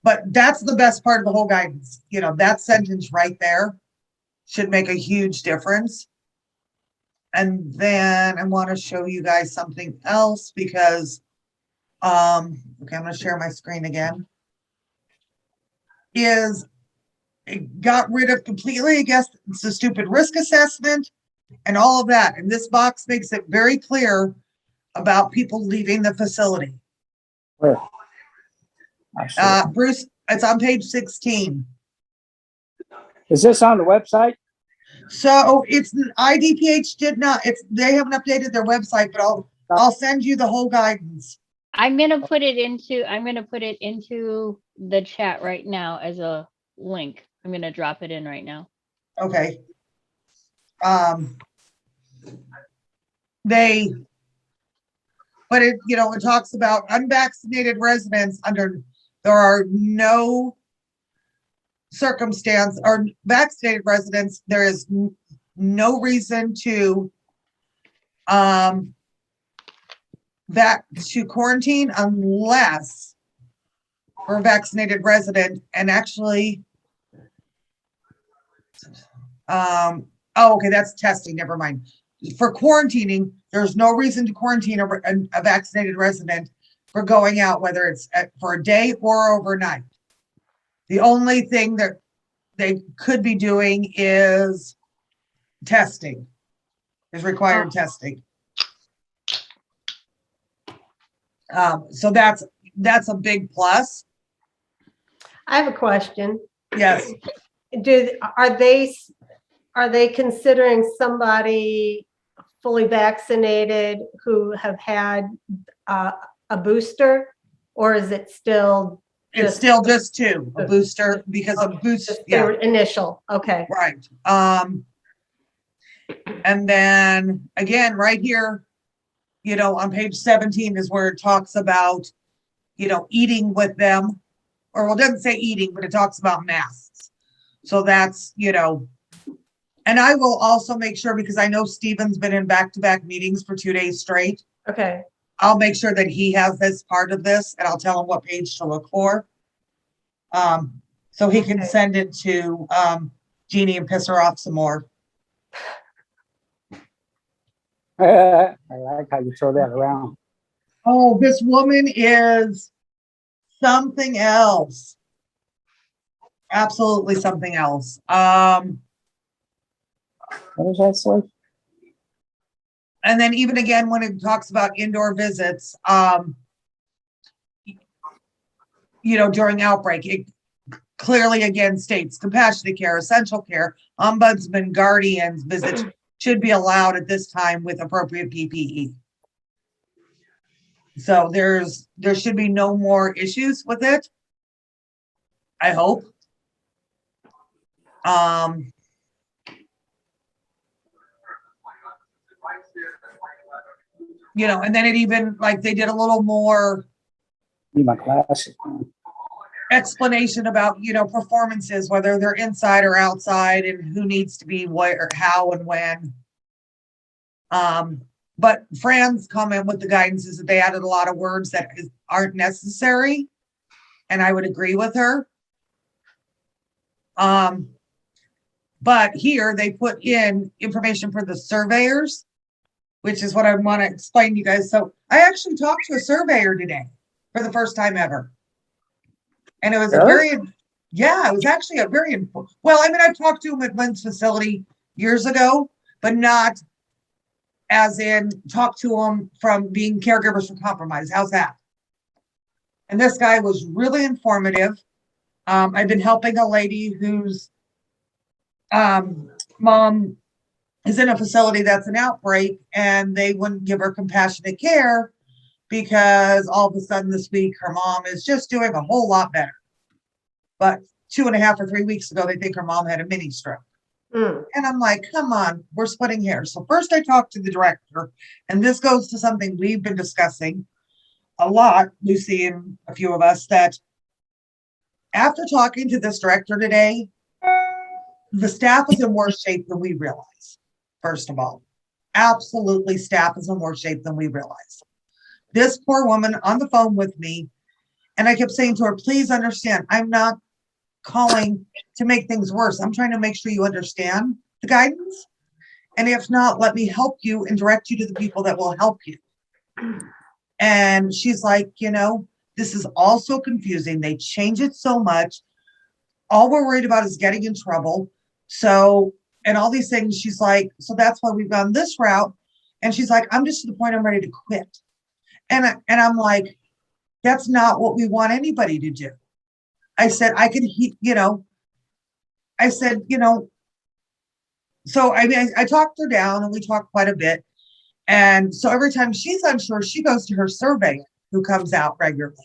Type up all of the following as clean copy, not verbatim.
But that's the best part of the whole guidance. You know, that sentence right there should make a huge difference. And then I want to show you guys something else because, okay, I'm going to share my screen again. Is it got rid of completely, I guess, it's a stupid risk assessment and all of that. And this box makes it very clear about people leaving the facility. Where? Bruce, it's on page 16. Is this on the website? So it's IDPH did not, they haven't updated their website, but I'll send you the whole guidance. I'm gonna put it into the chat right now as a link. I'm gonna drop it in right now. Okay. But it, you know, it talks about unvaccinated residents there are no circumstance, or vaccinated residents, there is no reason to quarantine unless we're a vaccinated resident. And actually, oh, okay, that's testing, never mind. For quarantining, there's no reason to quarantine a vaccinated resident for going out, whether it's for a day or overnight. The only thing that they could be doing is testing, is required testing. So that's a big plus. I have a question. Yes. Are they considering somebody fully vaccinated who have had a booster, or is it still? It's still just a booster, because of boost. Yeah. Initial. Okay. Right. And then again, right here, you know, on page 17 is where it talks about, you know, eating with them, or well, it doesn't say eating, but it talks about masks. So that's, you know, and I will also make sure, because I know Stephen's been in back-to-back meetings for 2 days straight. Okay. I'll make sure that he has this part of this, and I'll tell him what page to look for. So he can send it to Jeannie and piss her off some more. I like how you throw that around. Oh, this woman is something else. Absolutely something else. What does that say? And then even again, when it talks about indoor visits, you know, during outbreak, it clearly again states compassionate care, essential care, ombudsman, guardians visits should be allowed at this time with appropriate PPE. So there should be no more issues with it, I hope. You know, and then it even, like, they did a little more Need my glasses. explanation about, you know, performances, whether they're inside or outside, and who needs to be where, how, and when. But Fran's comment with the guidance is that they added a lot of words that aren't necessary, and I would agree with her. But here they put in information for the surveyors, which is what I want to explain to you guys. So I actually talked to a surveyor today for the first time ever. And it was it was actually a very, well, I mean, I've talked to him at Lynn's facility years ago, but not as in talk to him from being caregivers for compromise. How's that? And this guy was really informative. I've been helping a lady whose mom is in a facility that's an outbreak, and they wouldn't give her compassionate care because all of a sudden this week her mom is just doing a whole lot better. But 2.5 or 3 weeks ago, they think her mom had a mini stroke. And I'm like, come on, we're splitting hairs. So first I talked to the director, and this goes to something we've been discussing a lot, Lucy and a few of us, that after talking to this director today, the staff is in worse shape than we realize. First of all, absolutely, staff is in worse shape than we realize. This poor woman on the phone with me And I kept saying to her, please understand, I'm not calling to make things worse. I'm trying to make sure you understand the guidance. And if not, let me help you and direct you to the people that will help you. And she's like, this is all so confusing. They change it so much. All we're worried about is getting in trouble. So, and all these things, she's like, so that's why we've gone this route. And she's like, I'm just to the point I'm ready to quit. And I'm like, that's not what we want anybody to do. I said, I said, so I mean, I talked her down and we talked quite a bit. And so every time she's unsure, she goes to her surveyor who comes out regularly.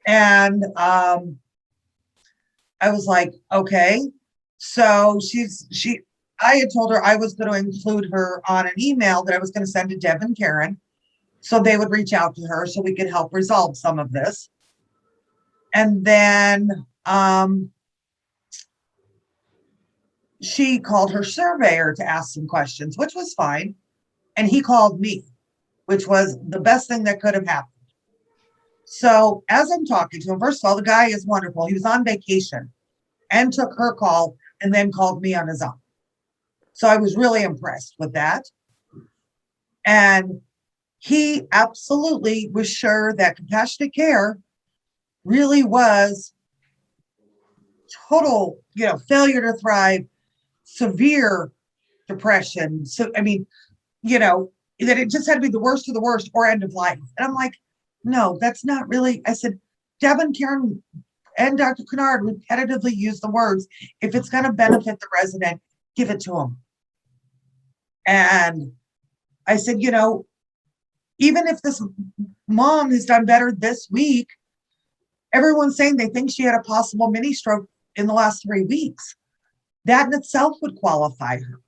And I was like, okay. So I had told her I was going to include her on an email that I was going to send to Deb and Karen. So they would reach out to her so we could help resolve some of this. And then she called her surveyor to ask some questions, which was fine. And he called me, which was the best thing that could have happened. So as I'm talking to him, first of all, the guy is wonderful. He was on vacation and took her call and then called me on his own. So I was really impressed with that. And he absolutely was sure that compassionate care really was total, failure to thrive, severe depression. So, I mean, that it just had to be the worst of the worst or end of life. And I'm like, no, that's not really. I said, Devin, Karen, and Dr. Kennard repetitively use the words, if it's going to benefit the resident, give it to them. And I said, even if this mom has done better this week, everyone's saying they think she had a possible mini stroke in the last 3 weeks. That in itself would qualify her.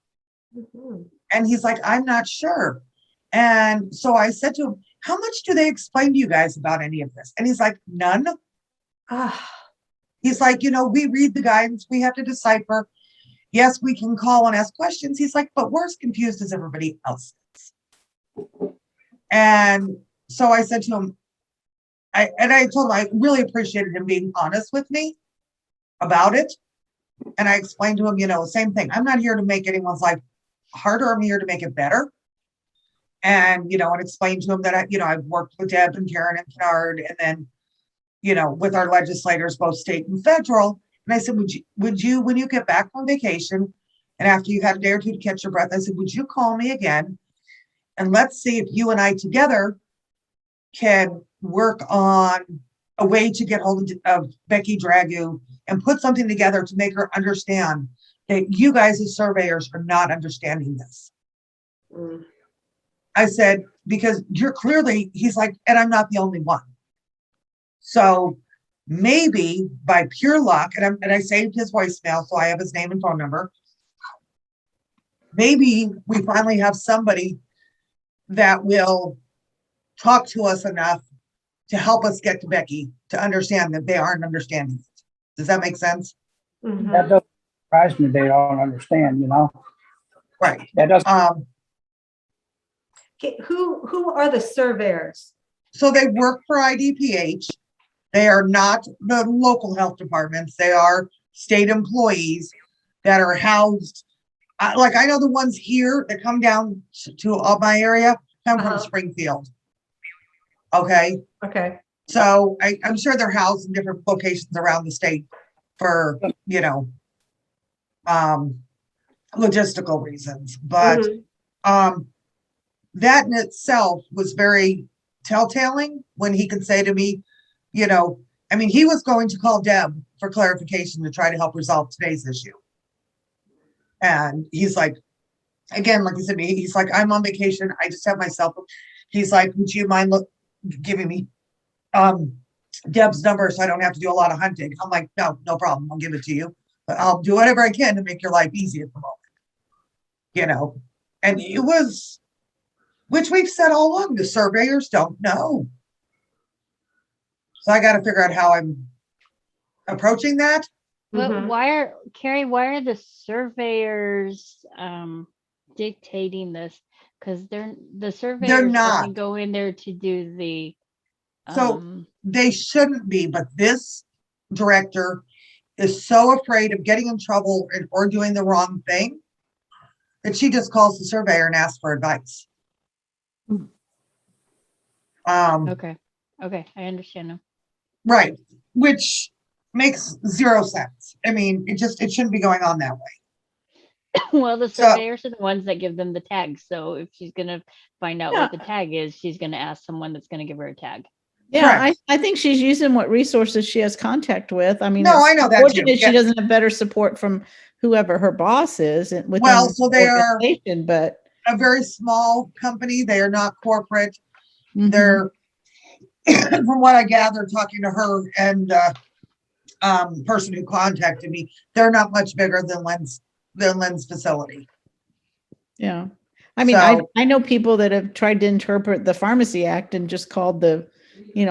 Mhm. And he's like, I'm not sure. And so I said to him, how much do they explain to you guys about any of this? And he's like, none. Ah, He's like, we read the guidance, we have to decipher. Yes, we can call and ask questions. He's like, but we're as confused as everybody else is. And so I said to him, I told him I really appreciated him being honest with me about it. And I explained to him, same thing. I'm not here to make anyone's life harder. I'm here to make it better. And, and explain to him that I've worked with Deb and Karen and Kennard and then, with our legislators, both state and federal. And I said, would you, when you get back from vacation and after you've had a day or two to catch your breath, I said, would you call me again? And let's see if you and I together can work on a way to get hold of Becky Dragu and put something together to make her understand that you guys as surveyors are not understanding this. mm, I said, because you're clearly, he's like, and I'm not the only one. So maybe by pure luck, and I saved his voicemail, so I have his name and phone number. Maybe we finally have somebody that will talk to us enough to help us get to Becky to understand that they aren't understanding it. Does that make sense? mhm. That doesn't surprise me. They don't understand, Right. That doesn't. Okay, who are the surveyors? So they work for IDPH. They are not the local health departments. They are state employees that are housed. Like I know the ones here that come down to my area come from Uh-huh. Springfield. Okay. Okay. So I'm sure they're housed in different locations around the state for, logistical reasons. But Mhm. that in itself was very telltale when he could say to me, he was going to call Deb for clarification to try to help resolve today's issue. And he's like, again, like I said, he's like, I'm on vacation. I just have my cell phone. He's like, would you mind giving me Deb's number so I don't have to do a lot of hunting? I'm like, no problem. I'll give it to you. But I'll do whatever I can to make your life easy at the moment. And it was, which we've said all along, the surveyors don't know. So I got to figure out how I'm approaching that. But Mhm. Carrie, why are the surveyors dictating this? Because the surveyors not. only go in there to do the So they shouldn't be, but this director is so afraid of getting in trouble or doing the wrong thing that she just calls the surveyor and asks for advice. Okay, okay, I understand now. Right, which makes zero sense. I mean, it shouldn't be going on that way. Well, the So- surveyors are the ones that give them the tags, so if she's gonna find out what the Yeah. tag is, she's gonna ask someone that's gonna give her a tag. Yeah, Correct. I think she's using what resources she has contact with. I mean, No, it's I know that too, unfortunate yeah. she doesn't have better support from whoever her boss is within Well, so the they are- organization, but A very small company. They are not corporate. mhm. They're, from what I gather, talking to her and person who contacted me, they're not much bigger than Lynn's facility. Yeah. I mean, I So- know people that have tried to interpret the Pharmacy Act and just called the,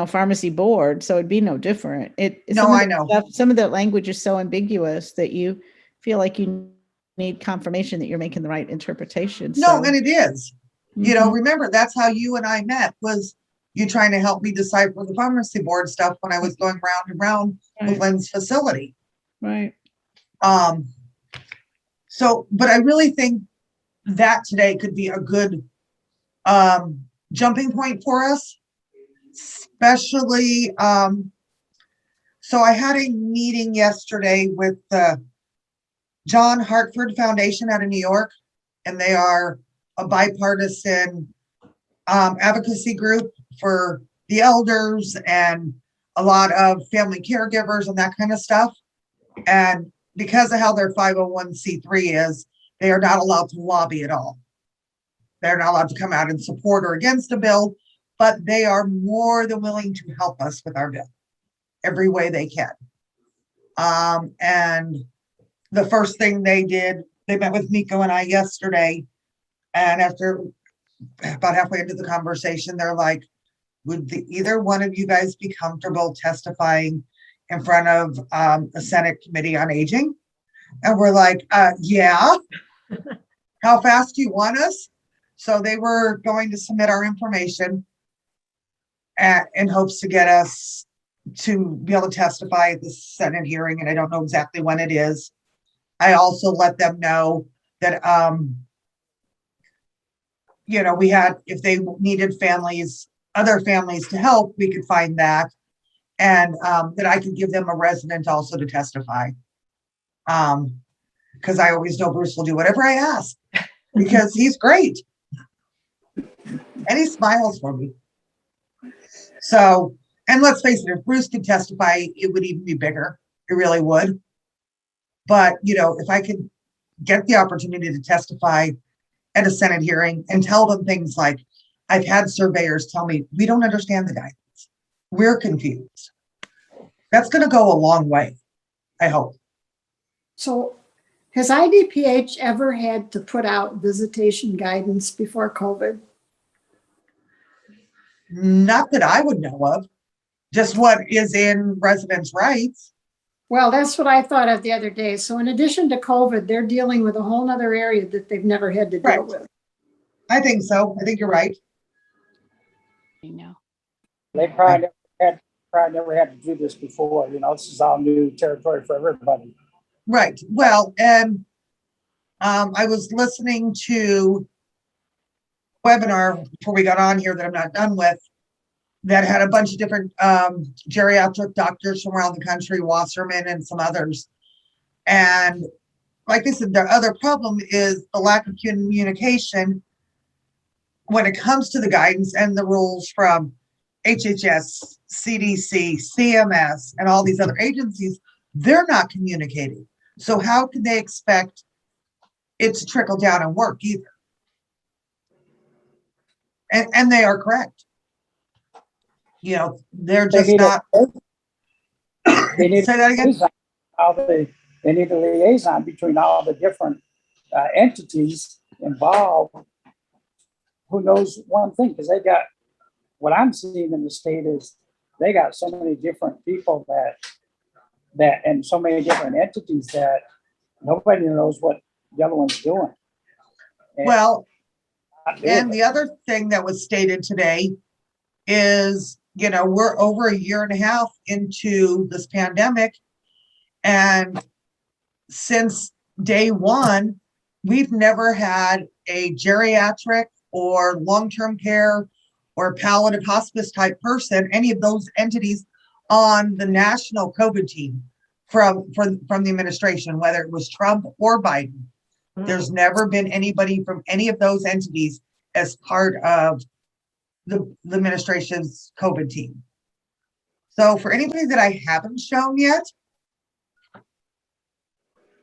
pharmacy board, so it'd be no different. No, some of I the know. stuff- Some of that language is so ambiguous that you feel like you need confirmation that you're making the right interpretation. No, So, and it is. You know, mhm. remember, that's how you and I met, was you trying to help me decipher the pharmacy board stuff when I was going round and round with Right, Lynn's facility. right. So, but I really think that today could be a good jumping point for us, especially, so I had a meeting yesterday with the John Hartford Foundation out of New York, and they are a bipartisan advocacy group for the elders and a lot of family caregivers and that kind of stuff. And because of how their 501c3 is, they are not allowed to lobby at all. They're not allowed to come out and support or against a bill, but they are more than willing to help us with our bill every way they can. And the first thing they did, they met with Miko and I yesterday, and after about halfway into the conversation, they're like, would either one of you guys be comfortable testifying in front of a Senate Committee on Aging? And we're like, yeah. How fast do you want us? So they were going to submit our information in hopes to get us to be able to testify at the Senate hearing, and I don't know exactly when it is. I also let them know that, we had, if they needed other families to help, we could find that. And that I could give them a resident also to testify. Because I always know Bruce will do whatever I ask, because he's great. And he smiles for me. So, and let's face it, if Bruce could testify, it would even be bigger. It really would. But, if I could get the opportunity to testify at a Senate hearing and tell them things like, I've had surveyors tell me, we don't understand the guidance. We're confused. That's going to go a long way, I hope. So has IDPH ever had to put out visitation guidance before COVID? Not that I would know of, just what is in residents' rights. Well, that's what I thought of the other day. So in addition to COVID, they're dealing with a whole nother area that they've never had to deal Right. with. I think so. I think you're right. No. They probably never had to do this before. This is all new territory for everybody. Right. Well, and I was listening to a webinar before we got on here that I'm not done with, that had a bunch of different geriatric doctors from around the country, Wasserman and some others. And like I said, the other problem is the lack of communication when it comes to the guidance and the rules from HHS, CDC, CMS, and all these other agencies. They're not communicating. So how can they expect it to trickle down and work either? And they are correct. They're They just need not. They need Say that again. they need a liaison between all the different entities involved. Who knows one thing? Because they got, what I'm seeing in the state is they got so many different people that and so many different entities that nobody knows what the other one's doing. Well, Not doing and it. the other thing that was stated today is you know, we're over a year and a half into this pandemic. And since day one, we've never had a geriatric or long-term care or palliative hospice type person, any of those entities on the national COVID team from the administration, whether it was Trump or Biden. There's never been anybody from any of those entities as part of the administration's COVID team. So for anybody that I haven't shown yet,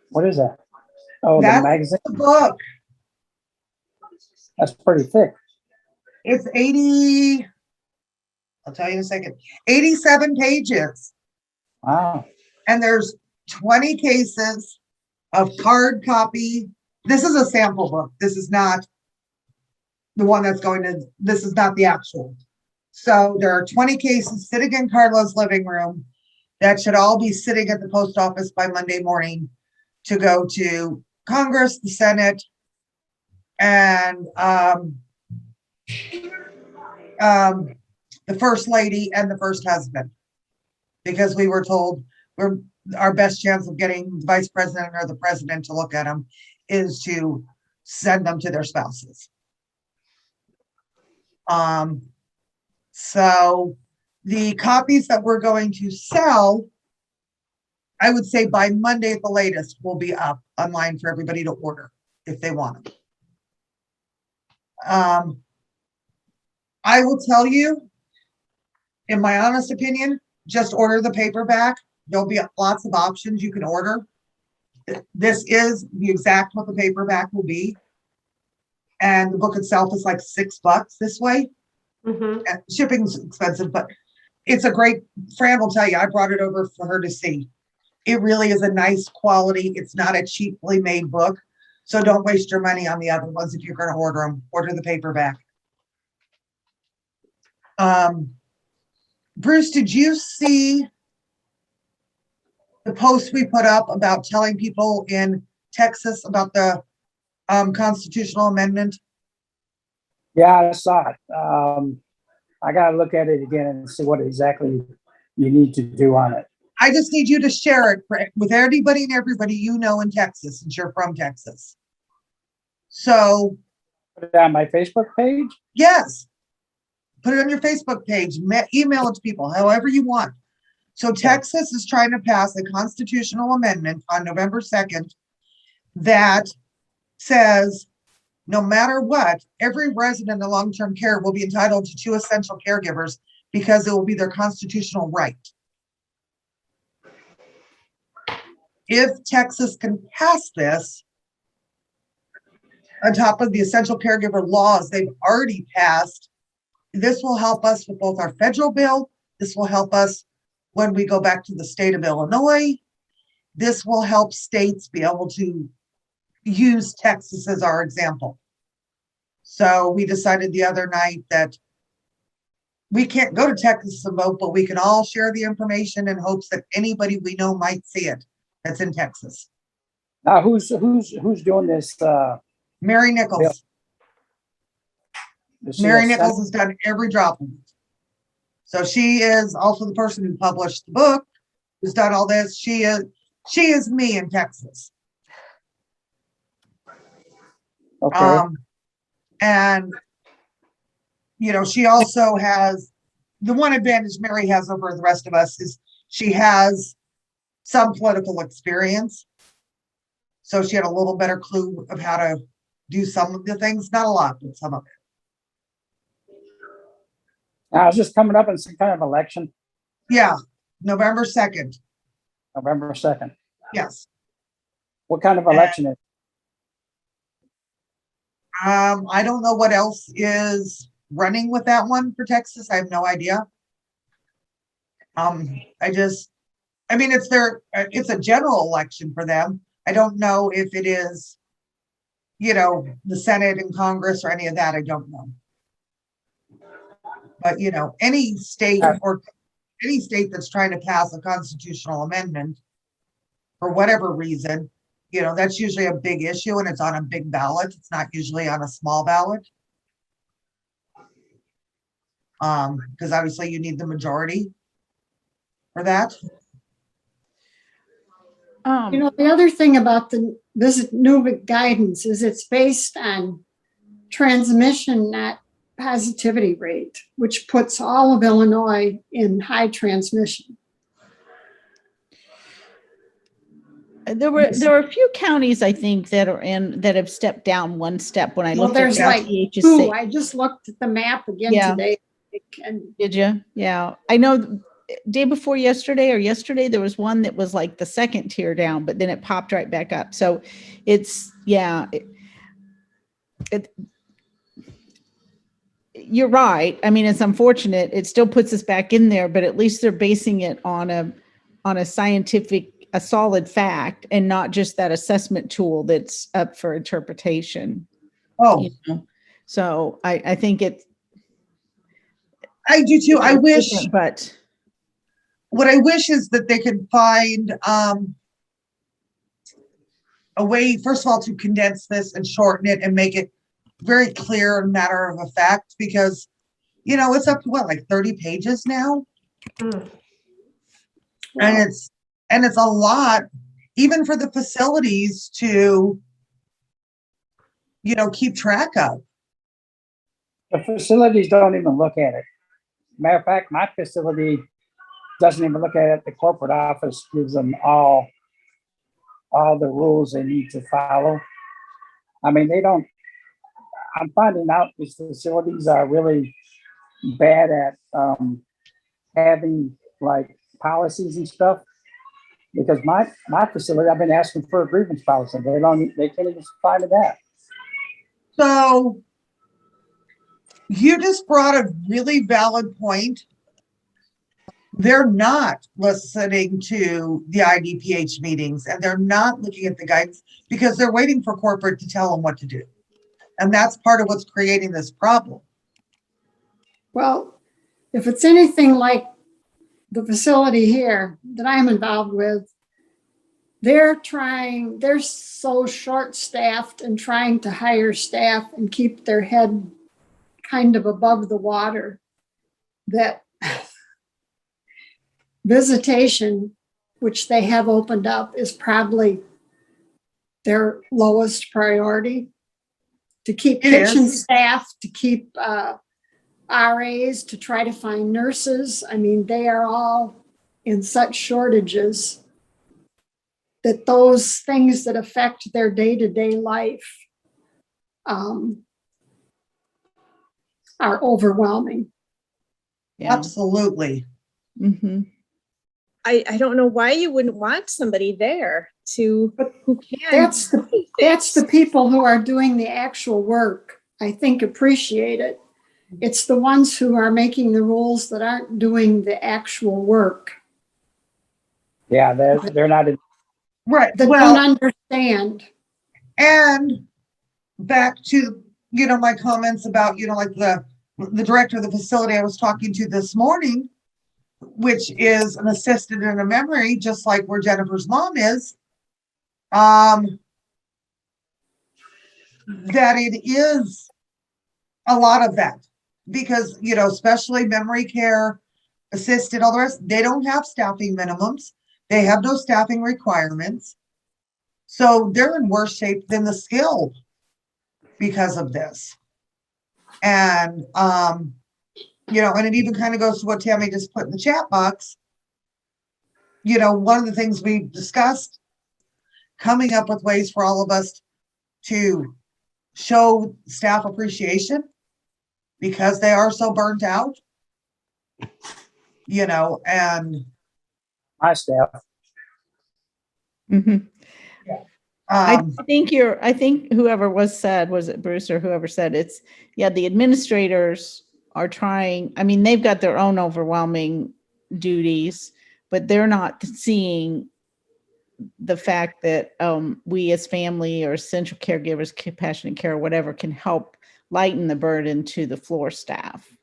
What is that? Oh, the that's magazine. the book. That's pretty thick. It's 80, I'll tell you in a second, 87 pages. Wow. And there's 20 cases of hard copy. This is a sample book. This is not the one that's going to, this is not the actual. So there are 20 cases sitting in Carla's living room that should all be sitting at the post office by Monday morning to go to Congress, the Senate, and the first lady and the first husband, because we were told our best chance of getting the vice president or the president to look at them is to send them to their spouses. So the copies that we're going to sell, I would say by Monday at the latest, will be up online for everybody to order if they want them. I will tell you, in my honest opinion, just order the paperback. There'll be lots of options you can order. This is the exact what the paperback will be. And the book itself is like $6 this way. Mhm. And shipping's expensive, but it's a great, Fran will tell you, I brought it over for her to see. It really is a nice quality. It's not a cheaply made book. So don't waste your money on the other ones. If you're going to order them, order the paperback. Bruce, did you see the post we put up about telling people in Texas about the constitutional amendment? Yeah, I saw it. I got to look at it again and see what exactly you need to do on it. I just need you to share it with anybody and everybody you know in Texas, since you're from Texas. So, Put it on my Facebook page. yes, put it on your Facebook page, email it to people, however you want. So Texas is trying to pass a constitutional amendment on November 2nd that says no matter what, every resident in long-term care will be entitled to 2 essential caregivers because it will be their constitutional right. If Texas can pass this, on top of the essential caregiver laws they've already passed, this will help us with both our federal bill. This will help us when we go back to the state of Illinois. This will help states be able to use Texas as our example. So we decided the other night that we can't go to Texas and vote, but we can all share the information in hopes that anybody we know might see it that's in Texas. Now, who's doing this? Mary Nichols. Is she Mary a Nichols has done every drop of it. So she is also the person who published the book, who's done all this. She is me in Texas. Okay. And you know, she also has the one advantage Mary has over the rest of us is she has some political experience. So she had a little better clue of how to do some of the things, not a lot, but some of it. Now, is this coming up in some kind of election? Yeah, November 2nd. November 2nd. Yes. What kind of election is it? I don't know what else is running with that one for Texas. I have no idea. I mean, it's a general election for them. I don't know if it is, you know, the Senate and Congress or any of that. I don't know. But, you know, any state that's trying to pass a constitutional amendment for whatever reason, you know, that's usually a big issue and it's on a big ballot. It's not usually on a small ballot. Because obviously you need the majority for that. You know, the other thing about the visit new guidance is it's based on transmission, not positivity rate, which puts all of Illinois in high transmission. There were a few counties, I think, that have stepped down one step when I Well, looked at there's the like IDPH two. state. I just looked at the map again Yeah. today. And Did you? Yeah. I know day before yesterday or yesterday, there was one that was like the second tier down, but then it popped right back up. So it's, yeah, you're right. I mean, it's unfortunate. It still puts us back in there, but at least they're basing it on a scientific, a solid fact, and not just that assessment tool that's up for interpretation. Oh, You know? So I think it. I do too. I wish, different, but what I wish is that they could find a way, first of all, to condense this and shorten it and make it very clear and matter of effect, because, you know, it's up to what, like 30 pages now? Mm. And it's a lot, even for the facilities to, you know, keep track of. The facilities don't even look at it. Matter of fact, my facility doesn't even look at it. The corporate office gives them all the rules they need to follow. I mean, they don't, I'm finding out these facilities are really bad at having like policies and stuff. Because my facility, I've been asking for a grievance policy. They can't even find that. So you just brought a really valid point. They're not listening to the IDPH meetings, and they're not looking at the guidance because they're waiting for corporate to tell them what to do. And that's part of what's creating this problem. well, if it's anything like the facility here that I'm involved with, they're so short-staffed and trying to hire staff and keep their head kind of above the water that visitation, which they have opened up, is probably their lowest priority. To keep It kitchen is. staff, to keep RAs, to try to find nurses. I mean, they are all in such shortages that those things that affect their day-to-day life are overwhelming. yeah. Absolutely. Mm-hmm. I don't know why you wouldn't want somebody there who can. That's the people who are doing the actual work, I think, appreciate it. It's the ones who are making the rules that aren't doing the actual work Yeah, they're not. Right. that Well, don't understand. and back to, you know, my comments about, you know, like the director of the facility I was talking to this morning, which is an assisted in a memory, just like where Jennifer's mom is, that it is a lot of that, because, you know, especially memory care, assisted, all the rest, they don't have staffing minimums. They have no staffing requirements. So they're in worse shape than the skilled because of this. And, you know, and it even kind of goes to what Tammy just put in the chat box. You know, one of the things we discussed, coming up with ways for all of us to show staff appreciation because they are so burnt out, you know, and My staff. Mm-hmm. um, I think whoever was it Bruce or whoever said the administrators are trying, I mean, they've got their own overwhelming duties, but they're not seeing the fact that we as family or essential caregivers, compassionate care, or whatever, can help lighten the burden to the floor staff.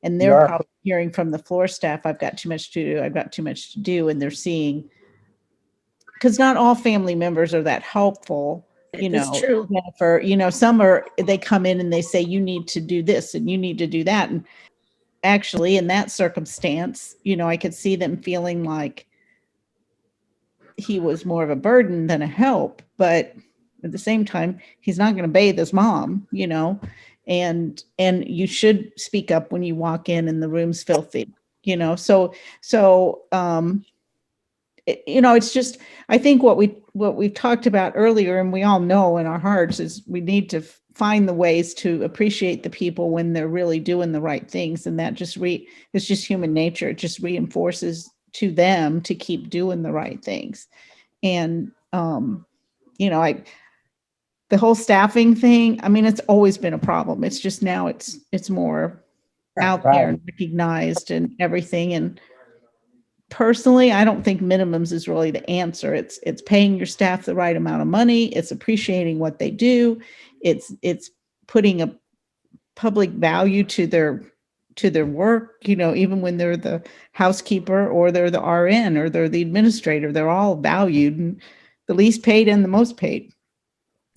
And they're probably hearing from the floor staff, I've got too much to do, I've got too much to do. And they're seeing, because not all family members are that helpful, you know. It's true. Jennifer, you know, some are, they come in and they say, you need to do this and you need to do that. And actually, in that circumstance, I could see them feeling like he was more of a burden than a help, but at the same time, he's not going to bathe his mom, and you should speak up when you walk in and the room's filthy, it's just, I think what we've talked about earlier, and we all know in our hearts, is we need to find the ways to appreciate the people when they're really doing the right things. And that it's just human nature. It just reinforces to them to keep doing the right things. And, the whole staffing thing, I mean, it's always been a problem. It's just now it's more out there and recognized and everything. And personally, I don't think minimums is really the answer. It's paying your staff the right amount of money. It's appreciating what they do. It's putting a public value to their work, even when they're the housekeeper or they're the RN or they're the administrator, they're all valued, and the least paid and the most paid.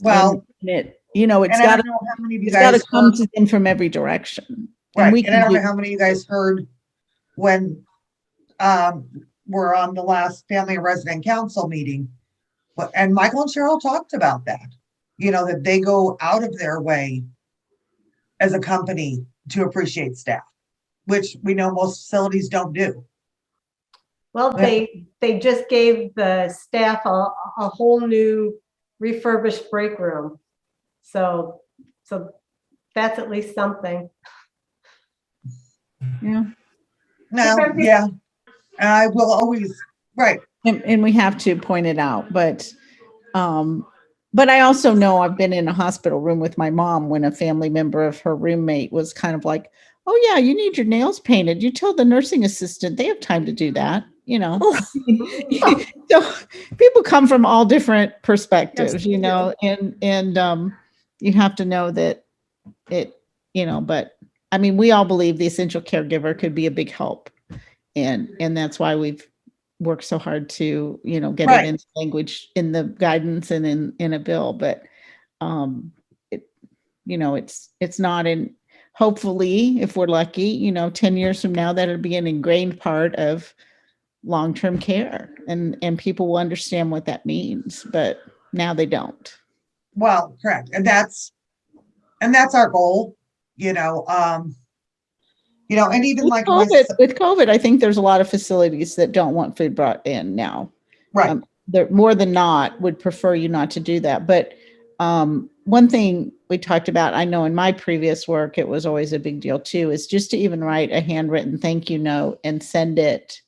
Well, it's and I got don't know how many of you it's got to guys come heard, to them from every direction. right? we And I don't can know how many of you guys heard when we're on the last family and resident council meeting, and Michael and Cheryl talked about that. That they go out of their way as a company to appreciate staff, which we know most facilities don't do. Well, they just gave the staff a whole new refurbished break room. So that's at least something. Yeah. No, yeah. And I will always, right. And we have to point it out, but I also know I've been in a hospital room with my mom when a family member of her roommate was kind of like, "Oh yeah, you need your nails painted. You tell the nursing assistant, they have time to do that." So people come from all different perspectives, and you have to know that but I mean, we all believe the essential caregiver could be a big help. And that's why we've worked so hard to, get Right. it in language, in the guidance and in a bill. But it's not in, hopefully, if we're lucky, 10 years from now, that'll be an ingrained part of long-term care, and people will understand what that means, but now they don't. Well, correct. And that's our goal, and even like with COVID, I think there's a lot of facilities that don't want food brought in now. right. They're more than not would prefer you not to do that. But one thing we talked about, I know in my previous work, it was always a big deal too, is just to even write a handwritten thank you note and send it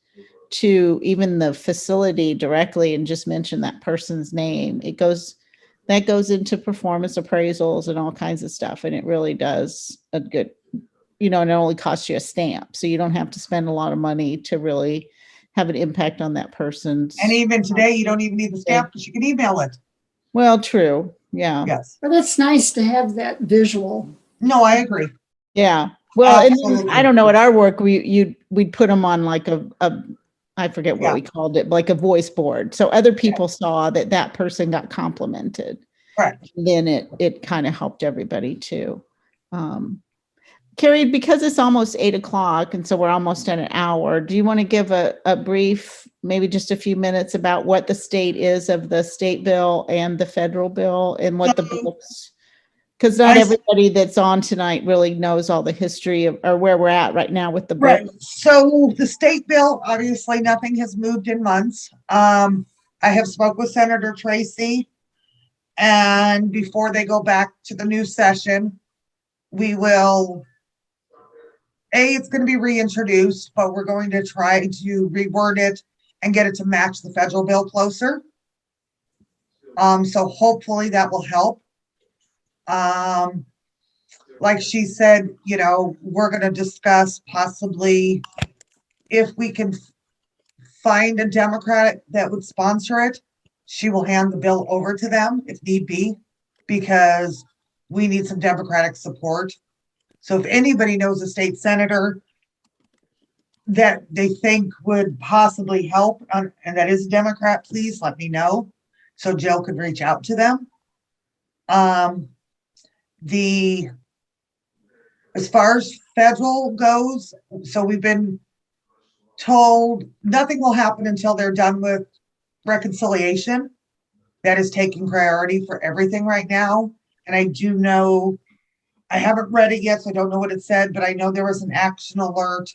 to even the facility directly and just mention that person's name. That goes into performance appraisals and all kinds of stuff. And it really does a good, and it only costs you a stamp. So you don't have to spend a lot of money to really have an impact on that person's. And even today, you don't even need the stamp because you can email it. Well, true. Yeah. Yes. But it's nice to have that visual. No, I agree. Yeah. Well, Absolutely. I don't know, at our work, we'd put them on like a I forget what Yeah. we called it, like a voice board. So other people saw that person got complimented. Correct. Then it kind of helped everybody too. Carrie, because it's almost 8:00 and so we're almost at an hour, do you want to give a brief, maybe just a few minutes about what the state is of the state bill and the federal bill and what the books, because not everybody that's on tonight really knows all the history of, or where we're at right now with the book. Right. So the state bill, obviously nothing has moved in months. I have spoke with Senator Tracy, and before they go back to the new session, we will, it's going to be reintroduced, but we're going to try to reword it and get it to match the federal bill closer. So hopefully that will help. Like she said, we're going to discuss possibly if we can find a Democrat that would sponsor it. She will hand the bill over to them if need be, because we need some Democratic support. So if anybody knows a state senator that they think would possibly help, and that is a Democrat, please let me know so Jill could reach out to them. The As far as federal goes, so we've been told nothing will happen until they're done with reconciliation. That is taking priority for everything right now. And I do know, I haven't read it yet, so I don't know what it said, but I know there was an action alert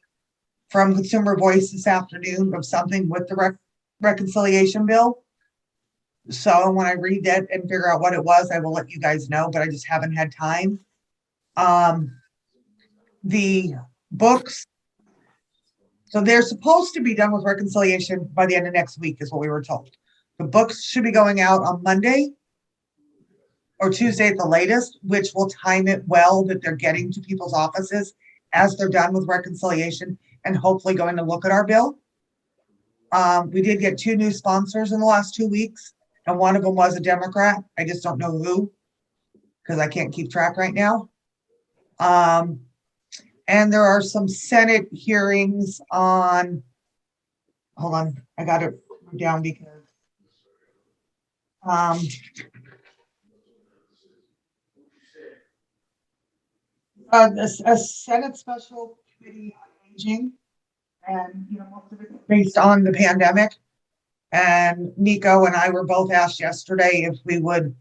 from Consumer Voice this afternoon of something with the reconciliation bill. So when I read that and figure out what it was, I will let you guys know, but I just haven't had time. The books, so they're supposed to be done with reconciliation by the end of next week is what we were told. The books should be going out on Monday or Tuesday at the latest, which will time it well that they're getting to people's offices as they're done with reconciliation and hopefully going to look at our bill. We did get 2 new sponsors in the last 2 weeks, and one of them was a Democrat. I just don't know who, because I can't keep track right now. And there are some Senate hearings on, hold on, I got it down because a Senate Special Committee on Aging, and most of it based on the pandemic. And Nico and I were both asked yesterday if we would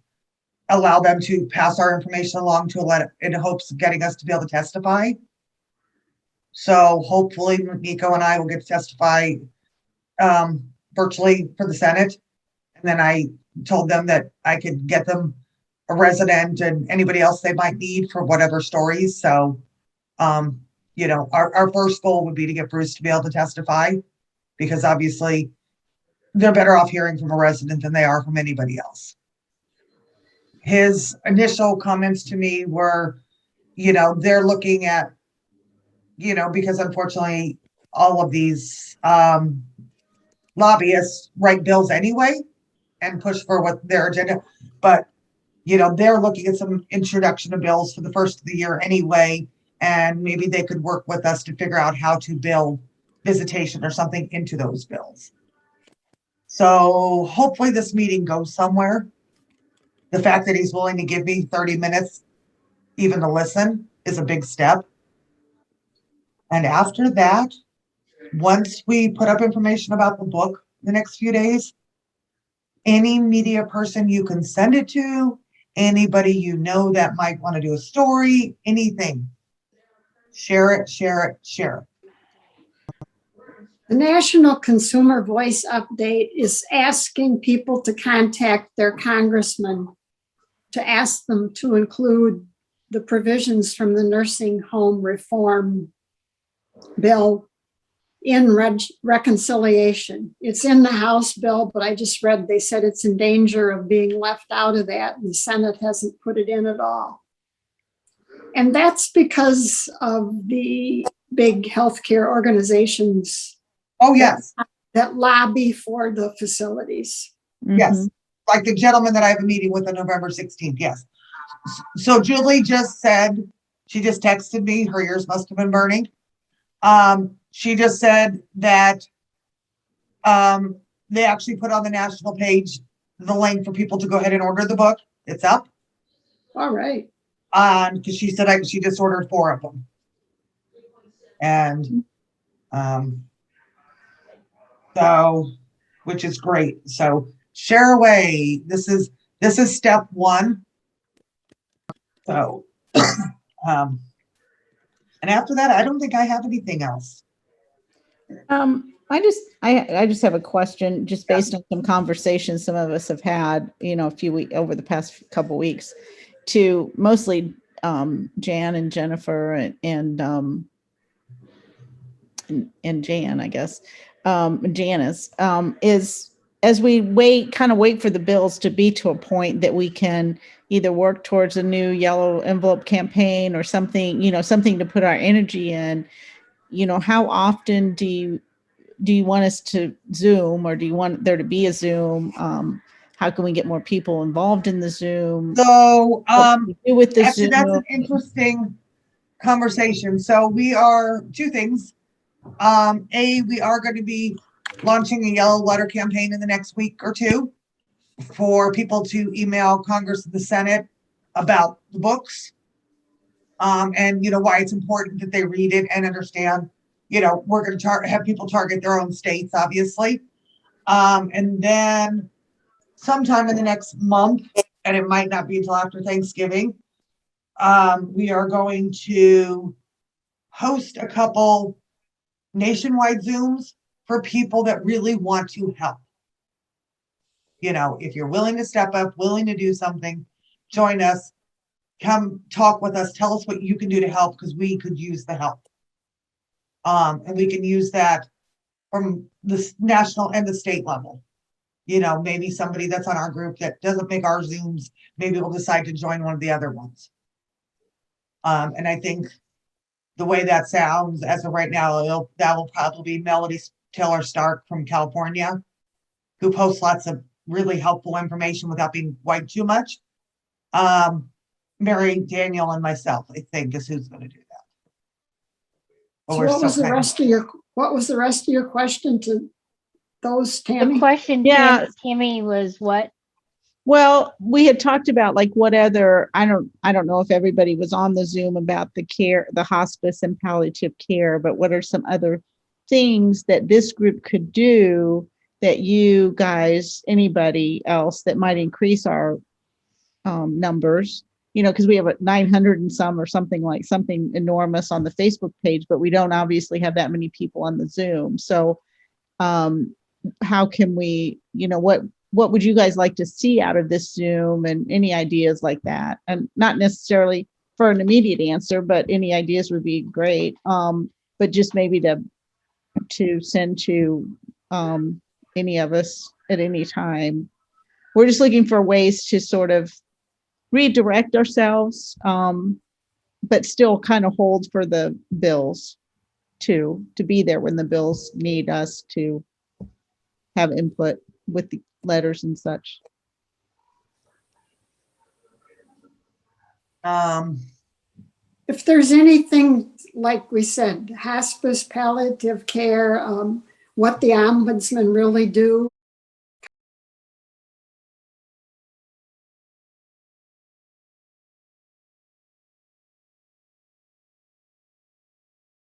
allow them to pass our information along to let in hopes of getting us to be able to testify. So hopefully Nico and I will get to testify virtually for the Senate. And then I told them that I could get them a resident and anybody else they might need for whatever stories. So, our first goal would be to get Bruce to be able to testify, because obviously they're better off hearing from a resident than they are from anybody else. His initial comments to me were, they're looking at, because unfortunately all of these lobbyists write bills anyway and push for what their agenda, but they're looking at some introduction of bills for the first of the year anyway, and maybe they could work with us to figure out how to build visitation or something into those bills. So hopefully this meeting goes somewhere. The fact that he's willing to give me 30 minutes even to listen is a big step. And after that, once we put up information about the book the next few days, any media person you can send it to, anybody that might want to do a story, anything, share it, share it, share it. The National Consumer Voice update is asking people to contact their congressman to ask them to include the provisions from the nursing home reform bill in reconciliation. It's in the House bill, but I just read they said it's in danger of being left out of that, and the Senate hasn't put it in at all. And that's because of the big healthcare organizations. Oh, yes. That lobby for the facilities. Yes. Like the gentleman that I have a meeting with on November 16th. Yes. So Julie just said, she just texted me, her ears must have been burning. She just said that they actually put on the national page the link for people to go ahead and order the book. It's up. All right. Because she said she just ordered 4 of them. And so, which is great. So share away. This is step 1. So and after that, I don't think I have anything else. I just have a question, just based on some conversations some of us have had, a few weeks over the past couple of weeks, to mostly Jan and Jennifer and Jan, I guess, Janice, is as we wait for the bills to be to a point that we can either work towards a new yellow envelope campaign or something, something to put our energy in. How often do you want us to Zoom, or do you want there to be a Zoom? How can we get more people involved in the Zoom? So with the actually, Zoom? that's an interesting conversation. So we are 2 things. We are going to be launching a yellow letter campaign in the next week or 2 for people to email Congress and the Senate about the books. And you know, why it's important that they read it and understand, you know, we're going to have people target their own states, obviously. And then sometime in the next month, and it might not be until after Thanksgiving, we are going to host a couple nationwide Zooms for people that really want to help. You know, if you're willing to step up, willing to do something, join us, come talk with us, tell us what you can do to help, because we could use the help. And we can use that from the national and the state level. You know, maybe somebody that's on our group that doesn't make our Zooms, maybe will decide to join one of the other ones. And I think the way that sounds as of right now, that will probably be Melody Taylor Stark from California, who posts lots of really helpful information without being quite too much. Mary, Daniel, and myself, I think, is who's going to do that. But So we're what was still the rest of your question to those, The Tammy? question, Yeah. Tammy, was what? Well, we had talked about like what other, I don't know if everybody was on the Zoom about the care, the hospice and palliative care, but what are some other things that this group could do that you guys, anybody else that might increase our numbers, you know, because we have 900 and some or something enormous on the Facebook page, but we don't obviously have that many people on the Zoom. So how can we, you know, what would you guys like to see out of this Zoom, and any ideas like that? And not necessarily for an immediate answer, but any ideas would be great. But just maybe to send to any of us at any time. We're just looking for ways to sort of redirect ourselves, but still kind of hold for the bills to be there when the bills need us to have input with the letters and such. If there's anything, like we said, hospice, palliative care, what the ombudsman really do,